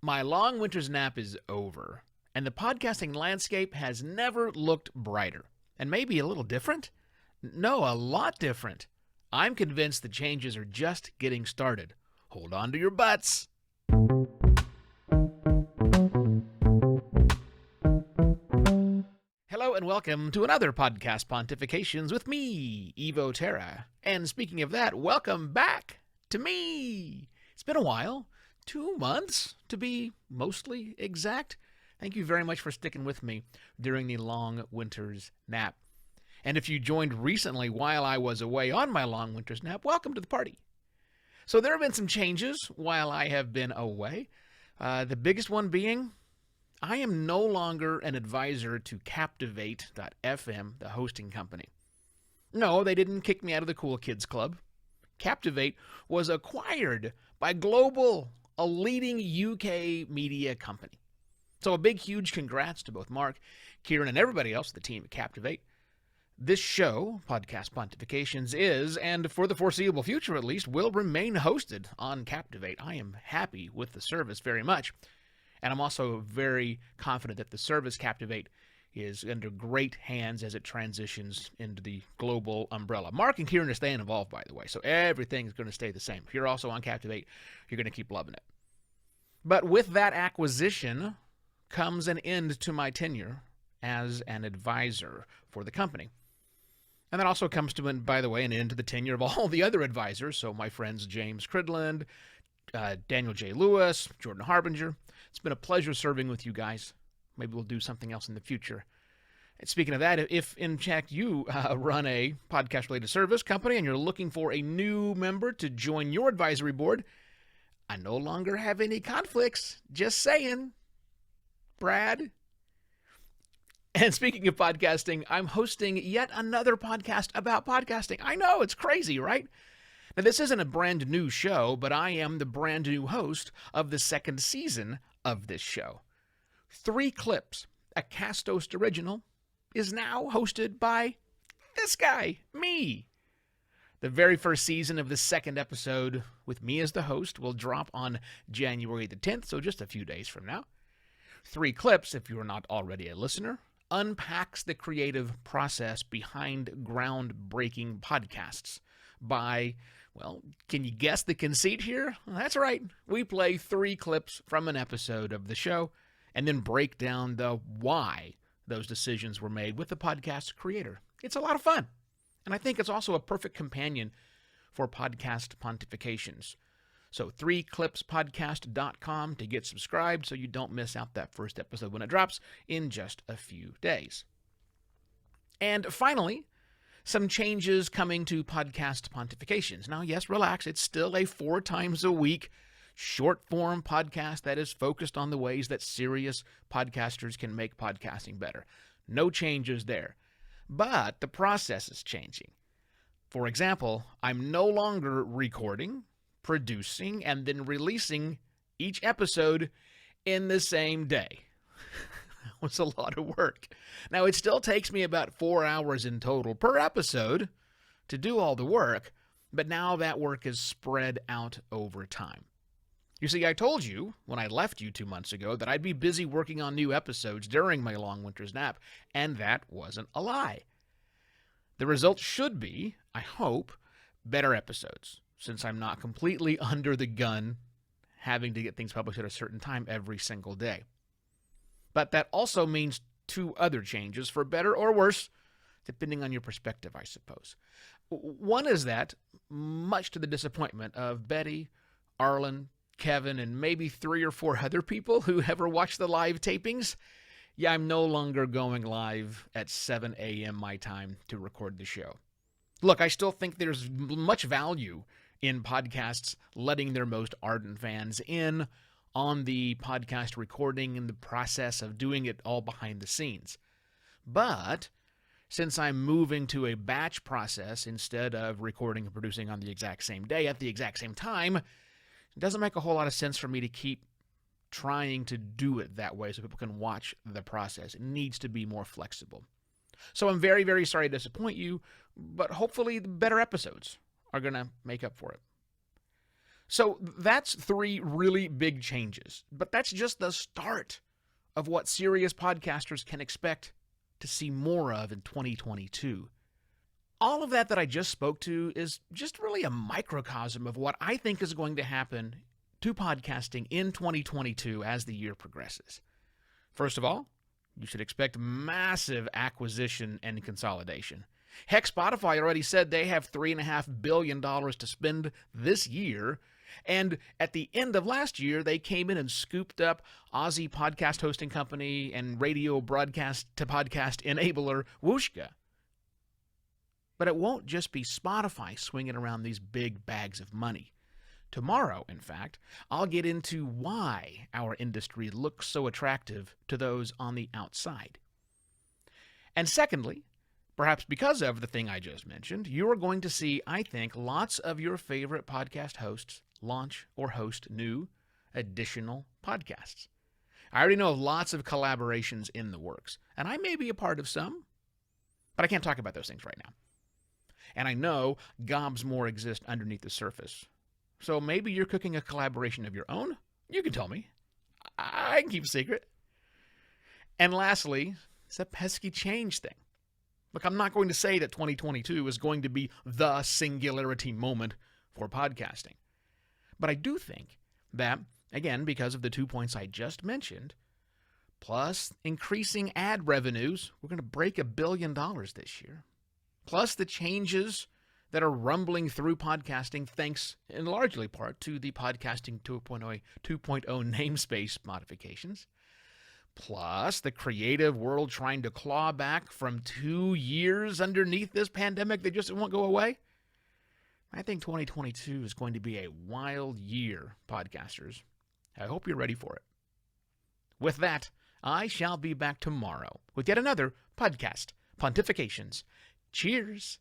My long winter's nap is over, and the podcasting landscape has never looked brighter. And maybe a little different? No, a lot different. I'm convinced the changes are just getting started. Hold on to your butts. Hello and welcome to another podcast Pontifications with me, Evo Terra. And speaking of that, welcome back to me. It's been a while. 2 months, to be mostly exact. Thank you very much for sticking with me during the long winter's nap. And if you joined recently while I was away on my long winter's nap, welcome to the party. So there have been some changes while I have been away. The biggest one being, I am no longer an advisor to Captivate.fm, the hosting company. No, they didn't kick me out of the Cool Kids Club. Captivate was acquired by Global, a leading UK media company. So a big, huge congrats to both Mark, Kieran, and everybody else, the team at Captivate. This show, Podcast Pontifications, is, and for the foreseeable future at least, will remain hosted on Captivate. I am happy with the service very much. And I'm also very confident that the service Captivate is under great hands as it transitions into the global umbrella. Mark and Kieran are staying involved, by the way, so everything's going to stay the same. If you're also on Captivate, you're going to keep loving it. But with that acquisition comes an end to my tenure as an advisor for the company. And that also comes to, by the way, an end to the tenure of all the other advisors. So my friends James Cridland, Daniel J. Lewis, Jordan Harbinger. It's been a pleasure serving with you guys. Maybe we'll do something else in the future. And speaking of that, if in fact you run a podcast-related service company and you're looking for a new member to join your advisory board, I no longer have any conflicts. Just saying. Brad. And speaking of podcasting, I'm hosting yet another podcast about podcasting. I know, it's crazy, right? Now, this isn't a brand new show, but I am the brand new host of the second season of this show. 3 Clips, a Cast-Host original, is now hosted by this guy, me. The very first season of the second episode, with me as the host, will drop on January the 10th, so just a few days from now. 3 Clips, if you're not already a listener, unpacks the creative process behind groundbreaking podcasts by, well, can you guess the conceit here? Well, that's right. We play 3 clips from an episode of the show and then break down the why those decisions were made with the podcast creator. It's a lot of fun. And I think it's also a perfect companion for podcast pontifications. So 3clipspodcast.com to get subscribed so you don't miss out that first episode when it drops in just a few days. And finally, some changes coming to podcast pontifications. Now, yes, relax. It's still a 4 times a week short-form podcast that is focused on the ways that serious podcasters can make podcasting better. No changes there. But the process is changing. For example, I'm no longer recording, producing, and then releasing each episode in the same day. That was a lot of work. Now, it still takes me about 4 hours in total per episode to do all the work, but now that work is spread out over time. You see, I told you when I left you 2 months ago that I'd be busy working on new episodes during my long winter's nap, and that wasn't a lie. The result should be, I hope, better episodes, since I'm not completely under the gun having to get things published at a certain time every single day. But that also means 2 other changes, for better or worse, depending on your perspective, I suppose. One is that, much to the disappointment of Betty, Arlen, Kevin, and maybe 3 or 4 other people who ever watched the live tapings, I'm no longer going live at 7 a.m. my time to record the show. Look, I still think there's much value in podcasts letting their most ardent fans in on the podcast recording and the process of doing it all behind the scenes. But since I'm moving to a batch process instead of recording and producing on the exact same day at the exact same time, it doesn't make a whole lot of sense for me to keep trying to do it that way so people can watch the process. It needs to be more flexible. So I'm very, very sorry to disappoint you, but hopefully the better episodes are going to make up for it. So that's 3 really big changes, but that's just the start of what serious podcasters can expect to see more of in 2022. All of that I just spoke to is just really a microcosm of what I think is going to happen to podcasting in 2022 as the year progresses. First of all, you should expect massive acquisition and consolidation. Heck, Spotify already said they have $3.5 billion to spend this year, and at the end of last year, they came in and scooped up Aussie podcast hosting company and radio broadcast to podcast enabler Whooshka. But it won't just be Spotify swinging around these big bags of money. Tomorrow, in fact, I'll get into why our industry looks so attractive to those on the outside. And secondly, perhaps because of the thing I just mentioned, you are going to see, I think, lots of your favorite podcast hosts launch or host new, additional podcasts. I already know of lots of collaborations in the works, and I may be a part of some, but I can't talk about those things right now. And I know gobs more exist underneath the surface. So maybe you're cooking a collaboration of your own? You can tell me. I can keep a secret. And lastly, it's a pesky change thing. Look, I'm not going to say that 2022 is going to be the singularity moment for podcasting. But I do think that, again, because of the 2 points I just mentioned, plus increasing ad revenues, we're going to break $1 billion this year. Plus the changes that are rumbling through podcasting, thanks in largely part to the Podcasting 2.0 namespace modifications. Plus the creative world trying to claw back from 2 years underneath this pandemic that just won't go away. I think 2022 is going to be a wild year, podcasters. I hope you're ready for it. With that, I shall be back tomorrow with yet another podcast, Pontifications. Cheers!